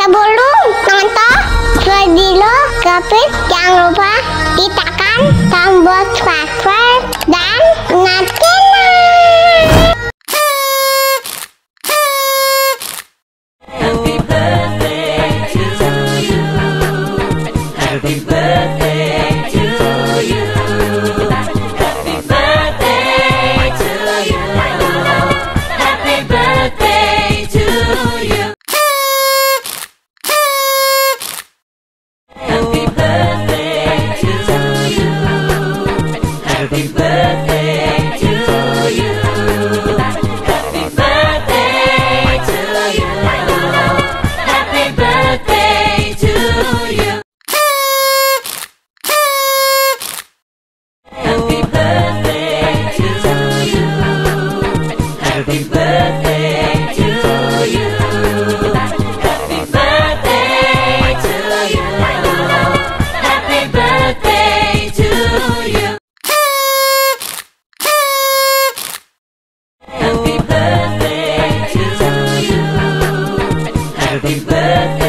Sebelum nonton video Gavin, jangan lupa tekan tombol subscribe dan nyalakan. Happy birthday to you. Happy birthday to you. Happy birthday to you. Happy birthday to you. Happy birthday to you. Happy birthday to you. Happy birthday to you. Happy birthday to you. Happy birthday to you. Happy birthday to you. Happy birthday to you. Happy birthday to you. Happy birthday to you. Happy birthday.